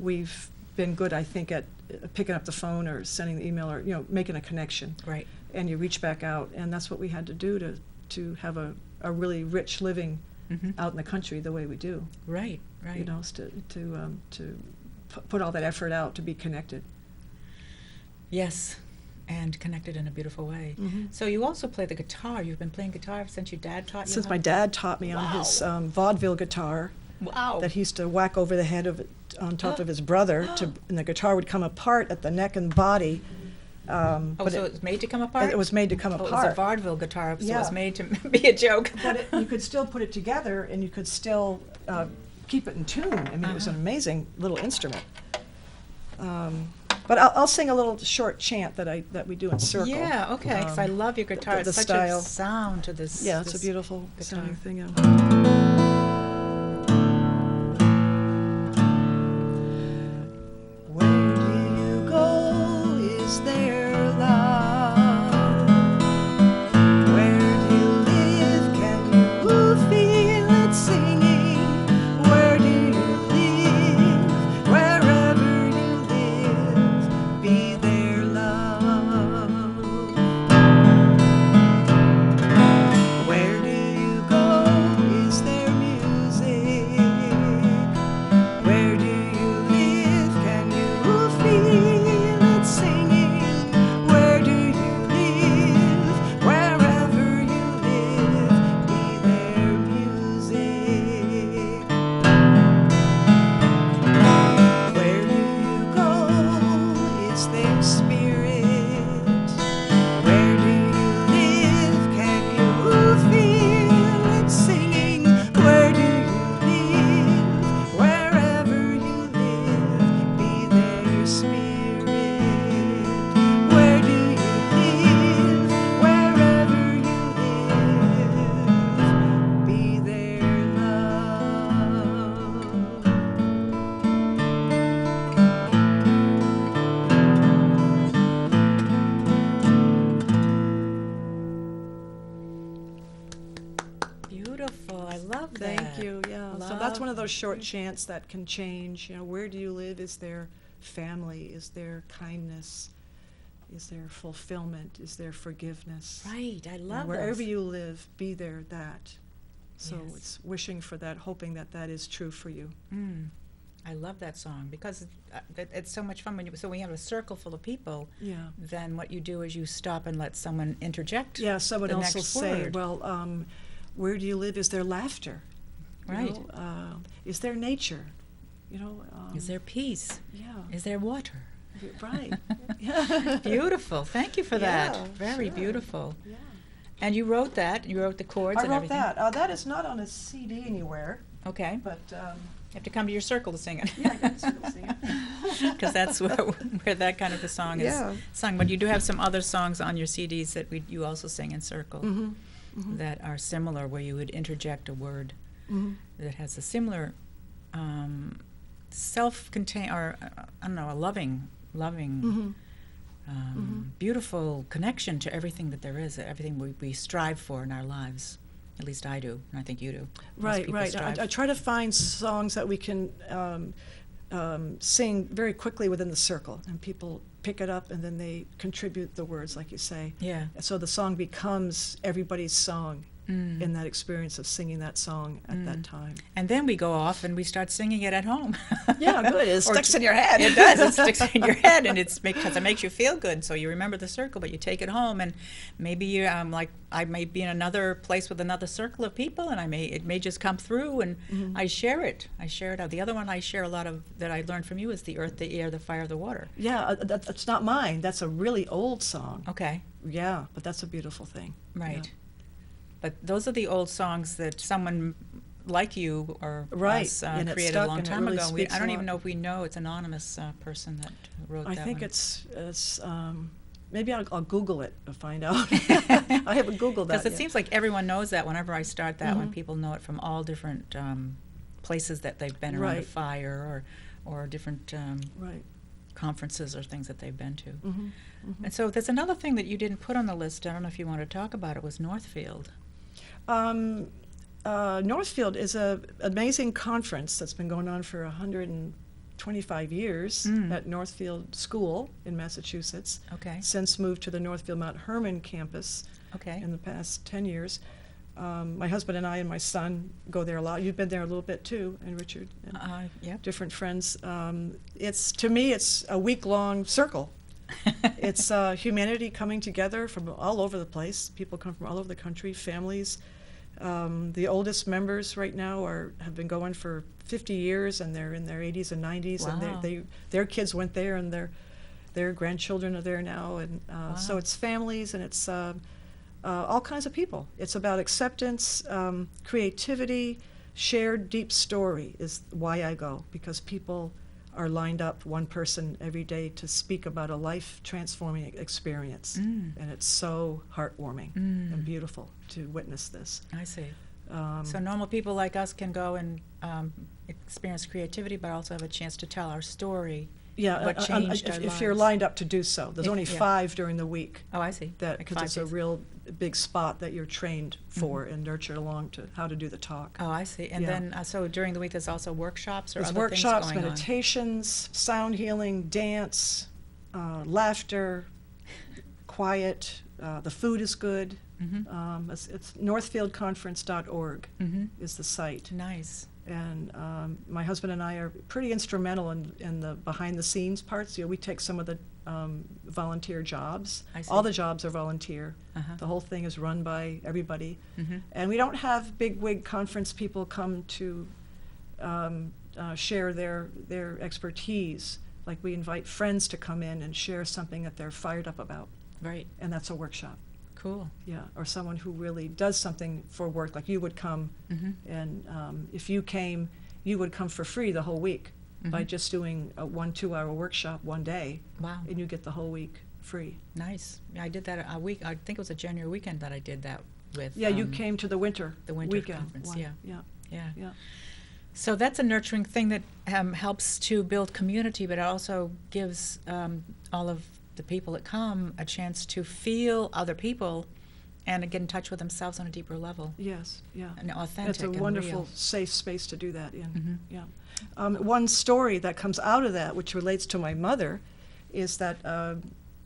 we've been good, I think, at picking up the phone or sending the email or, making a connection. Right. And you reach back out, and that's what we had to do to have a really rich living out in the country the way we do. Right. Right. To put all that effort out to be connected. Yes, and connected in a beautiful way. So you also play the guitar. You've been playing guitar since your dad taught you. Since how? my dad taught me on his vaudeville guitar Wow. that he used to whack over the head of it on top of his brother, and the guitar would come apart at the neck and body. But so it was made to come apart? it was made to come It was a apart. vaudeville guitar, so it Yeah. was made to be a joke. But you could still put it together, and you could still keep it in tune. I mean, it was an amazing little instrument. But I'll sing a little short chant that we do in circle. Yeah, okay, because I love your guitar. the It's such style. a sound to this. Yeah, it's a this beautiful guitar. sounding thing. Yeah. Where do you go? Is there love? Where do you live? Can you feel it singing? Where do you live? Wherever you live, be there love. Where do you go? Is there music? Where do you live? Can you feel it singing? Where do you live? Wherever you live, be there music. Where do you go? Is there spirit? Where do you live? Can you feel it singing? Where do you live? Wherever you live, be there spirit. Where do you live? Wherever you live, be there love. Beautiful. I love that. Thank you, yeah. So that's one of those short chants that can change. Where do you live? Is there family? Is there kindness? Is there fulfillment? Is there forgiveness? Right, I And love wherever this. you live, be there that. So Yes. it's wishing for that, hoping that that is true for you. I love that song because it's so much fun when so we have a circle full of people. Yeah. Then what you do is you stop and let someone interject. Yeah, someone the else will next say, word. well, where do you live? Is there laughter? You Right. know, is there nature? Is there peace? Yeah. Is there water? Right. Yeah. Beautiful. Thank you for that. Yeah, Very sure. beautiful. Yeah. And you wrote that. You wrote the chords I and wrote everything. that. That is not on a CD anywhere, Okay. but You have to come to your circle to sing it. yeah, I got to sing it. Because that's where that kind of a song is Yeah. sung. But you do have some other songs on your CDs that you also sing in circle. that are similar, where you would interject a word that has a similar self-contained, or I don't know, a loving, beautiful connection to everything that there is, everything we strive for in our lives. At least I do, and I think you do. Right. I try to find songs that we can sing very quickly within the circle, and people pick it up and then they contribute the words, like you say. Yeah. So the song becomes everybody's song in that experience of singing that song at that time. And then we go off and we start singing it at home. Yeah, good. It sticks in your head. It does. It sticks in your head, and because it makes you feel good. So you remember the circle, but you take it home, and maybe you like I may be in another place with another circle of people, and it may just come through, and I share it. out. The other one I share a lot of that I learned from you is the earth, the air, the fire, the water. Yeah, that's not mine. That's a really old song. Okay. Yeah, but that's a beautiful thing. Right. Yeah. But those are the old songs that someone like you or us and created stuck, a long and it time really ago. speaks I don't a even lot. know if we know it's an anonymous person that wrote that I think one. it's maybe I'll Google it to find out. I haven't Googled that Because it yet. seems like everyone knows that whenever I start that one, people know it from all different places that they've been around a Right. fire or different Right. conferences or things that they've been to. Mm-hmm. And so there's another thing that you didn't put on the list, I don't know if you want to talk about it, was Northfield. Northfield is an amazing conference that's been going on for 125 years at Northfield School in Massachusetts. Okay. Since moved to the Northfield Mount Herman campus Okay. in the past 10 years. My husband and I and my son go there a lot. You've been there a little bit too, and Richard, and Yep. different friends. To me, it's a week-long circle. It's humanity coming together from all over the place. People come from all over the country, families. The oldest members right now have been going for 50 years, and they're in their 80s and 90s, Wow. and their kids went there, and their grandchildren are there now, and so it's families, and it's all kinds of people. It's about acceptance, creativity, shared deep story is why I go, because people are lined up, one person every day, to speak about a life-transforming experience. And it's so heartwarming and beautiful to witness this. I see. So normal people like us can go and experience creativity, but also have a chance to tell our story. Yeah, What changed our if you're lives. lined up to do so. There's only Yeah. 5 during the week, Oh, I see. Like because 5 it's a days. real big spot that you're trained for and nurtured along to how to do the talk. Oh, I see. And Yeah. then, so during the week, there's also workshops or There's other workshops, things going on? meditations, sound healing, dance, laughter, quiet. The food is good. It's northfieldconference.org is the site. Nice. And my husband and I are pretty instrumental in the behind-the-scenes parts. We take some of the volunteer jobs. I see. All the jobs are volunteer. Uh-huh. The whole thing is run by everybody. And we don't have big-wig conference people come to share their expertise. Like, we invite friends to come in and share something that they're fired up about, Right. and that's a workshop. Cool. Yeah, or someone who really does something for work, like you would come, and if you came, you would come for free the whole week by just doing a 1-2 hour workshop one day, Wow. and you get the whole week free. Nice. Yeah, I did that a week. I think it was a January weekend that I did that with. Yeah, you came to the winter weekend conference. one. Yeah. Yeah, Yeah. yeah. So that's a nurturing thing that helps to build community, but it also gives all of the people that come a chance to feel other people and get in touch with themselves on a deeper level. Yes, yeah. And authentic It's a and wonderful, real. safe space to do that in. Yeah. One story that comes out of that, which relates to my mother, is that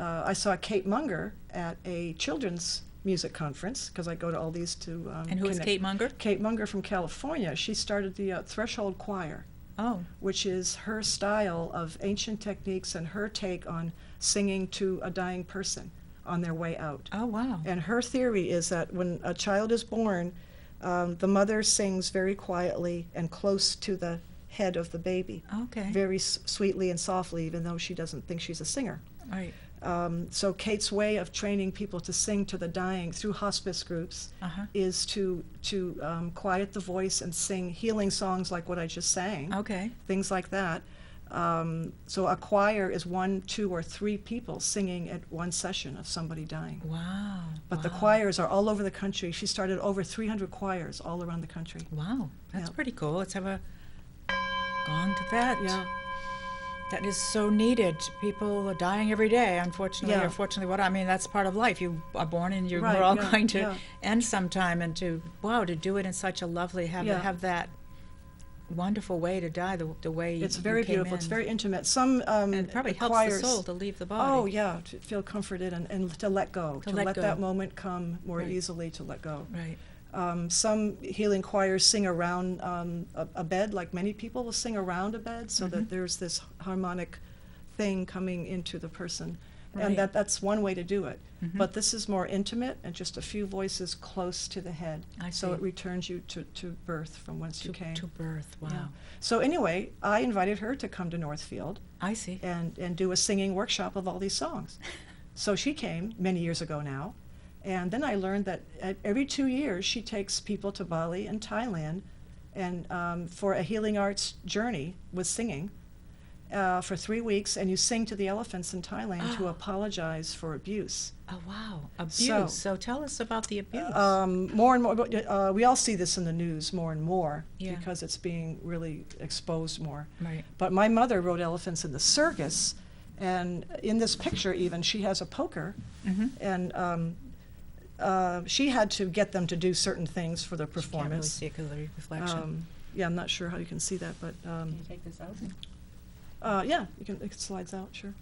I saw Kate Munger at a children's music conference, because I go to all these to And who is connect. Kate Munger? Kate Munger from California. She started the Threshold Choir, Oh, which is her style of ancient techniques and her take on singing to a dying person on their way out. oh wow. And her theory is that when a child is born, the mother sings very quietly and close to the head of the baby, Okay. very sweetly and softly, even though she doesn't think she's a singer. Right. So Kate's way of training people to sing to the dying through hospice groups is to quiet the voice and sing healing songs like what I just sang, Okay. things like that, So a choir is 1, 2, or 3 people singing at one session of somebody dying. Wow. But the wow. choirs are all over the country. She started over 300 choirs all around the country. Wow, that's Yeah. pretty cool. Let's have a gong to that. Yeah. That is so needed. People are dying every day, unfortunately, Yeah. or fortunately. What I mean, that's part of life. You are born and Right, we're all yeah, going to yeah. end sometime. And to do it in such a lovely, Yeah. have that wonderful way to die, the way It's you very came beautiful. It's in. very intimate. Some And it probably helps choirs, the soul to leave the body. Oh yeah, to feel comforted and to let go, To to let let go. that moment come more Right. easily, to let go. Right. Some healing choirs sing around a bed, like many people will sing around a bed, so that there's this harmonic thing coming into the person. Right. And that's one way to do it. But this is more intimate and just a few voices close to the head. I So see. it returns you to birth from whence you came. To birth. Wow. Yeah. So anyway, I invited her to come to Northfield I see. and do a singing workshop of all these songs. So she came many years ago now. And then I learned that every 2 years she takes people to Bali and Thailand and for a healing arts journey with singing for 3 weeks, and you sing to the elephants in Thailand to apologize for abuse. Oh, wow. Abuse. So- So tell us about the abuse. More and more, we all see this in the news more and more Yeah. because it's being really exposed more. Right. But my mother rode elephants in the circus, and in this picture even, she has a poker, and she had to get them to do certain things for the Can't really performance. see it 'cause of the reflection. Yeah, I'm not sure how you can see that, but Can you take this out? yeah, it slides out, sure.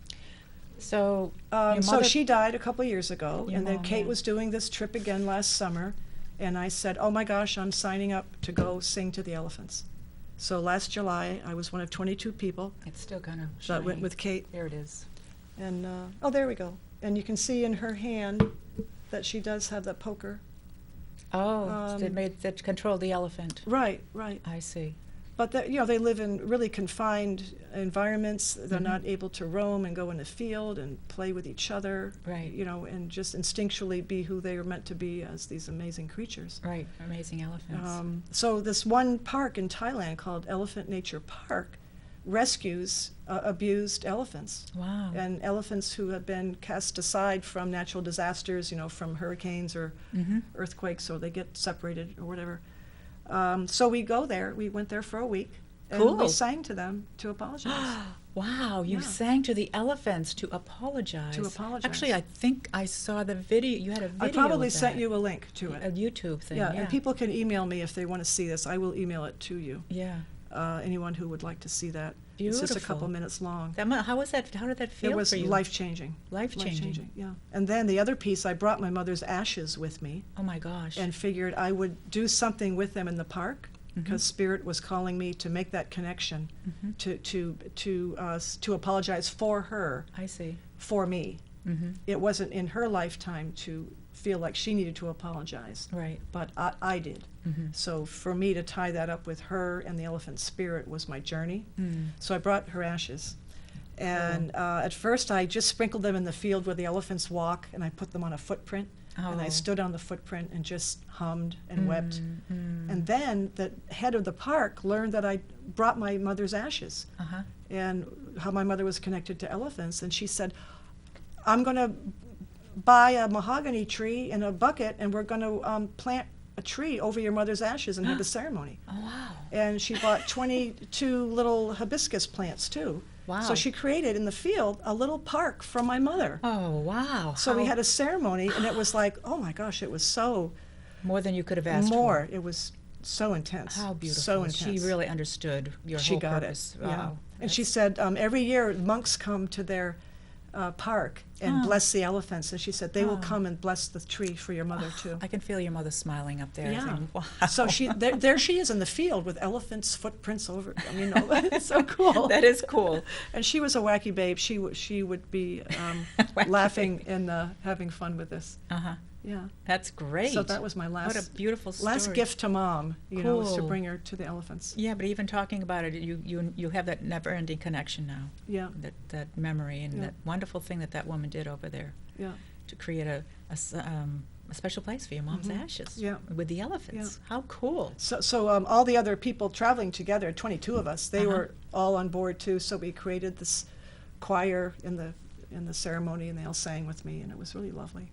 So, your So mother- she died a couple years ago, Your and then mom, Kate yeah. was doing this trip again last summer, and I said, oh my gosh, I'm signing up to go sing to the elephants. So last July, I was one of 22 people It's still kind of that went with Kate, There it is. and, oh, there we go. And you can see in her hand that she does have that poker. Oh, that controlled the elephant. Right, right. I see. But they live in really confined environments. They're not able to roam and go in the field and play with each other. Right. And just instinctually be who they are meant to be as these amazing creatures. Right. Amazing elephants. So this one park in Thailand called Elephant Nature Park rescues abused elephants. Wow. And elephants who have been cast aside from natural disasters, from hurricanes or earthquakes, or they get separated or whatever. So we go there. We went there for a week. And Cool. we sang to them to apologize. Wow, you Yeah. sang to the elephants to apologize. To apologize. Actually, I think I saw the video. You had a video. I probably of sent that. you a link to A it. YouTube thing. Yeah, and people can email me if they want to see this. I will email it to you. Yeah. Anyone who would like to see that. It's just a Beautiful. couple minutes long. How was that? How did that feel It was for you? life-changing. Life-changing. Yeah. And then the other piece, I brought my mother's ashes with me Oh my gosh. and figured I would do something with them in the park Mm-hmm. because Spirit was calling me to make that connection, to apologize for her, I see. for me. Mm-hmm. It wasn't in her lifetime to feel like she needed to apologize, Right. but I did. Mm-hmm. So for me to tie that up with her and the elephant spirit was my journey. So I brought her ashes. And at first I just sprinkled them in the field where the elephants walk, and I put them on a footprint. And I Oh. stood on the footprint and just hummed and wept. Mm-hmm. And then the head of the park learned that I brought my mother's ashes Uh-huh. and how my mother was connected to elephants. And she said, I'm going to buy a mahogany tree in a bucket, and we're going to plant a tree over your mother's ashes and have a ceremony. Oh, wow. And she bought 22 little hibiscus plants, too. Wow. So she created in the field a little park for my mother. Oh, wow. So we How- had a ceremony, and it was like, oh my gosh, it was so more than you could have asked more. for. It was so intense. How beautiful. So intense. She really understood your She whole got purpose. it. Yeah. Wow. And she said every year monks come to their park and Oh. bless the elephants. And she said they will Oh. come and bless the tree for your mother too. I can feel your mother smiling up there. Yeah. Thinking, wow. So there she is in the field with elephants' footprints over. I mean, it's so cool. That is cool. And she was a wacky babe. She would be Wacky laughing and having fun with this. Uh-huh. Yeah. That's great. So that was my What a last beautiful story. last gift to Mom. Was to Cool. bring her to the elephants. Yeah, but even talking about it, you have that never-ending connection now. Yeah. That memory and Yeah. that wonderful thing that woman did over there Yeah. to create a a special place for your mom's ashes. Yeah. With the elephants. How cool. So all the other people traveling together, 22 of us, they were all on board too. So we created this choir in the ceremony, and they all sang with me, and it was really lovely.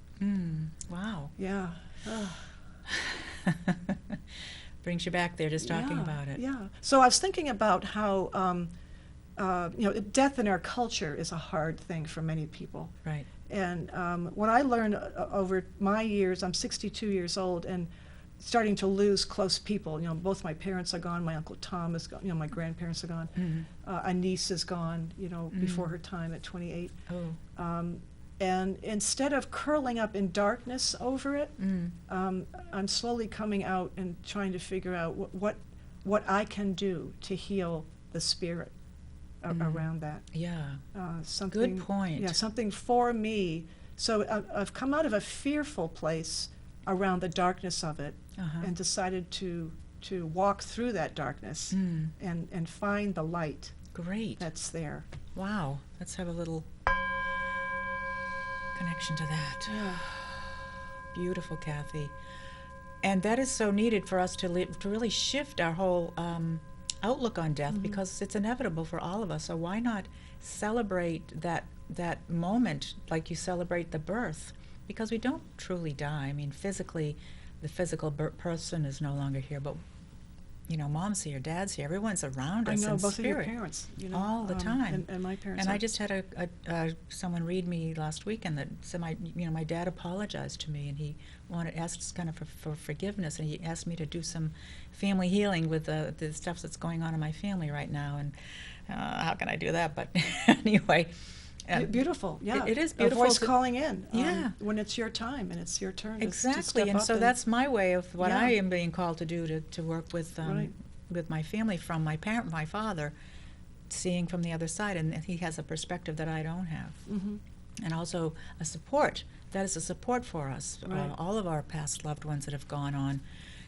Wow. Yeah. Brings you back there just talking about it. Yeah. So I was thinking about how death in our culture is a hard thing for many people. Right. And what I learned over my years, I'm 62 years old, and starting to lose close people. Both my parents are gone. My Uncle Tom is gone. My grandparents are gone. A niece is gone, before her time at 28. Oh. And instead of curling up in darkness over it, I'm slowly coming out and trying to figure out what I can do to heal the spirit around that. Yeah. Something, good point. Yeah, something for me. So I've come out of a fearful place around the darkness of it, and decided to walk through that darkness and find the light. Great. That's there. Wow. Let's have a little connection to that. Yeah. Beautiful, Kathy. And that is so needed for us to really shift our whole outlook on death, because it's inevitable for all of us. So why not celebrate that moment like you celebrate the birth? Because we don't truly die. I mean, physically, the physical person is no longer here, but mom's here, dad's here, everyone's around us. I know, in both spirit, of your parents, all the time. And my parents. And I just had someone read me last weekend that said my dad apologized to me, and he asked kind of for forgiveness, and he asked me to do some family healing with the stuff that's going on in my family right now. And how can I do that? But anyway. Beautiful, yeah. It is beautiful. A voice calling in. Yeah. When it's your time and it's your turn. Exactly, to step and up so that's my way of what I am being called to do, to work with my family from my father, seeing from the other side, and he has a perspective that I don't have, and also a support. That is a support for us. Right. All of our past loved ones that have gone on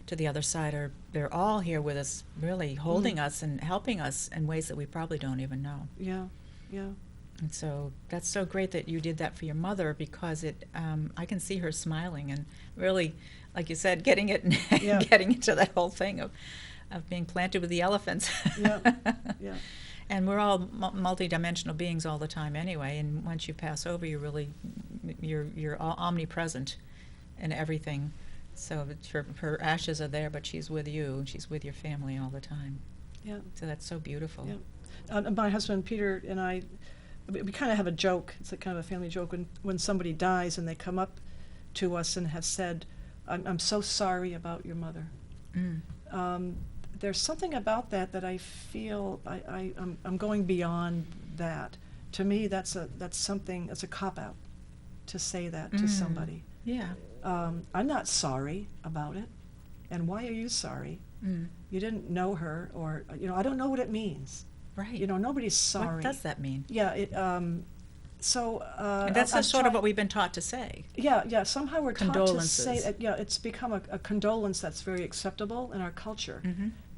to the other side they're all here with us, really holding us and helping us in ways that we probably don't even know. Yeah, yeah. And so that's so great that you did that for your mother, because I can see her smiling and really, like you said, getting into that whole thing of being planted with the elephants. Yeah, yeah. And we're all multi-dimensional beings all the time anyway. And once you pass over, you're all omnipresent in everything. So her ashes are there, but she's with you, and she's with your family all the time. Yeah. So that's so beautiful. Yeah. My husband Peter and I, we kind of have a joke. It's a kind of a family joke when somebody dies and they come up to us and have said, "I'm so sorry about your mother." There's something about that I feel I'm going beyond that. To me, that's a cop-out to say that to somebody. Yeah. I'm not sorry about it, and why are you sorry? You didn't know her, or I don't know what it means. Right. Nobody's sorry. What does that mean? Yeah. And that's sort of what we've been taught to say. Yeah. Somehow we're taught to say that. Yeah, it's become a condolence that's very acceptable in our culture,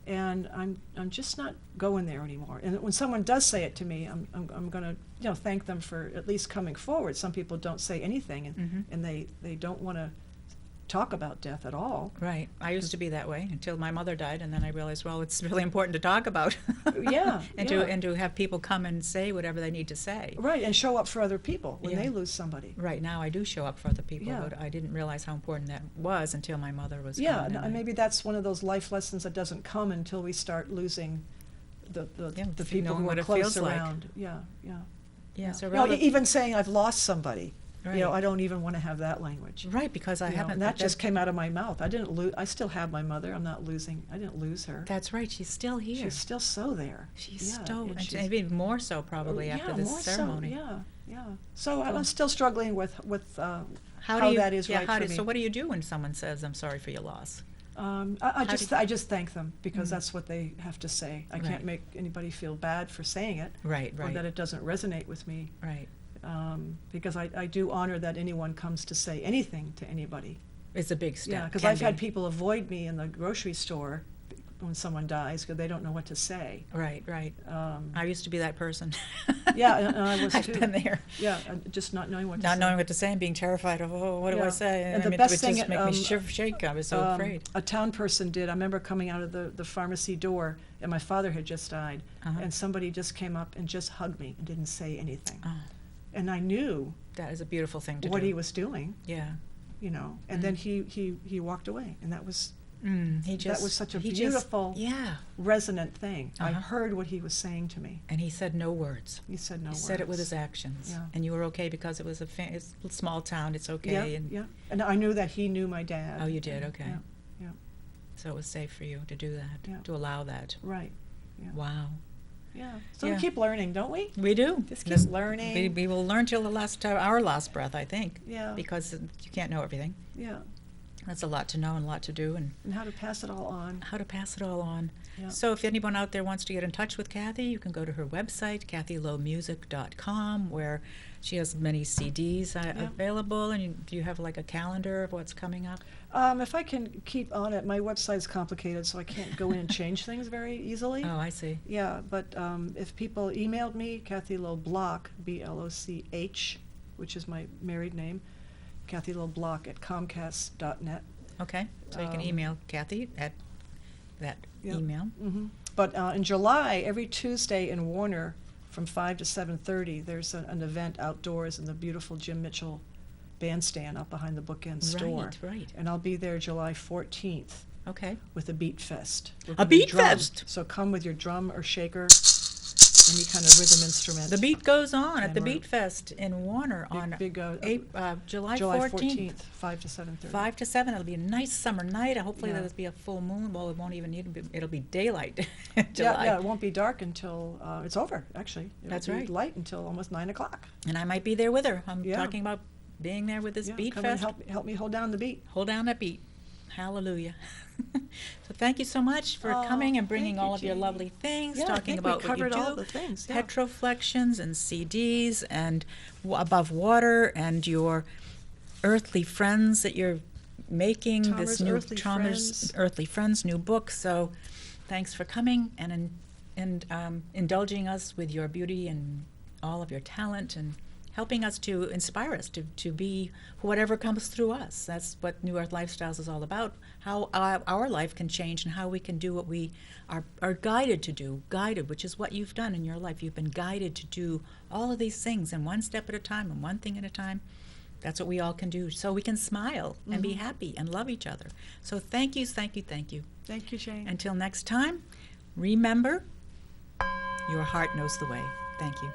and I'm just not going there anymore. And when someone does say it to me, I'm going to thank them for at least coming forward. Some people don't say anything, and they don't want to talk about death at all. Right. I used to be that way until my mother died, and then I realized, well, it's really important to talk about. Yeah. and to have people come and say whatever they need to say. Right, and show up for other people when they lose somebody. Right, now I do show up for other people, but I didn't realize how important that was until my mother was gone. Yeah, and maybe that's one of those life lessons that doesn't come until we start losing the people who are close around. Like. Yeah. So even saying I've lost somebody. Right. I don't even want to have that language. Right, because I haven't. And that just came out of my mouth. I didn't lose. I still have my mother. I didn't lose her. That's right. She's still here. She's still so there. She's still, and even more so probably after this ceremony. Yeah. So I'm still struggling with how that is right for me. So what do you do when someone says, "I'm sorry for your loss"? I just thank them, because that's what they have to say. I can't make anybody feel bad for saying it. Right. Or that it doesn't resonate with me. Right. Because I do honor that anyone comes to say anything to anybody. It's a big step. Yeah, because I've had people avoid me in the grocery store when someone dies because they don't know what to say. Right, right. I used to be that person. Yeah, and I was I've too. been there. Yeah, just not knowing what to Not say. knowing what to say and being terrified of, oh, what do I Yeah. say? And I the mean, best it would thing, just make me shake. I was so afraid. A town person did. I remember coming out of the pharmacy door, and my father had just died, and somebody just came up and just hugged me and didn't say anything. Oh, And I knew that is a beautiful thing to what do. he was doing, Yeah. you know. And then he walked away, and that was That was such a beautiful, yeah. resonant thing. I Uh-huh. heard what he was saying to me. And he said no words. He said no He words. said it with his actions. Yeah. And you were okay because it was it's a small town. It's okay. Yeah, And yeah. And I knew that he knew my dad. Oh, you did? Okay. Yeah, yeah. So it was safe for you to do that, Yeah. to allow that. Right. Yeah. Wow. Yeah. So Yeah. we keep learning, don't we? We do. Just keep learning. We will learn till our last breath, I think. Yeah. Because you can't know everything. Yeah. That's a lot to know and a lot to do, and And how to pass it all on. how to pass it all on. Yeah. So if anyone out there wants to get in touch with Kathy, you can go to her website, kathylowemusic.com, where she has many CDs available. And do you have like a calendar of what's coming up? If I can keep on it, my website's complicated, so I can't go in and change things very easily. Oh, I see. Yeah, but if people emailed me, Kathy Lowe Bloch, B-L-O-C-H, which is my married name, Kathy Lowe Bloch at Comcast.net. Okay, so you can email Kathy at that email. Mm-hmm. But in July, every Tuesday in Warner, from 5 to 7:30, there's an event outdoors in the beautiful Jim Mitchell bandstand up behind the Bookend store. Right, right. And I'll be there July 14th Okay. with a Beat Fest. We're A gonna Beat drum. Fest? So come with your drum or shaker, any kind of rhythm instrument. The beat goes on at And the we're- Beat Fest in Warner on July 14th. 5 to 7:30. 5 to 7. It'll be a nice summer night. Hopefully Yeah. there'll be a full moon. Well, it won't even need to be. It'll be daylight in Yeah, July. yeah, it won't be dark until it's over, actually. That's It'll be right. light until almost 9 o'clock. And I might be there with her. I'm Yeah. talking about being there with this Yeah, Beat come Fest. and help me hold down the beat. Hold down that beat. Hallelujah. So thank you so much for Oh, coming and bringing thank you, all of your Jeannie. lovely things, Yeah, I talking think about we what you covered do. all the things. Yeah. Petroflexions and CDs and Above Water and your earthly friends that you're making, this Chalmers new Earthly Chalmers Friends. Earthly Friends new book. So thanks for coming and indulging us with your beauty and all of your talent and helping us to inspire us to be whatever comes through us. That's what New Earth Lifestyles is all about, how our life can change and how we can do what we are guided to do, which is what you've done in your life. You've been guided to do all of these things, and one step at a time and one thing at a time. That's what we all can do, so we can smile and be happy and love each other. So thank you, thank you, thank you. Thank you, Jane. Until next time, remember, your heart knows the way. Thank you.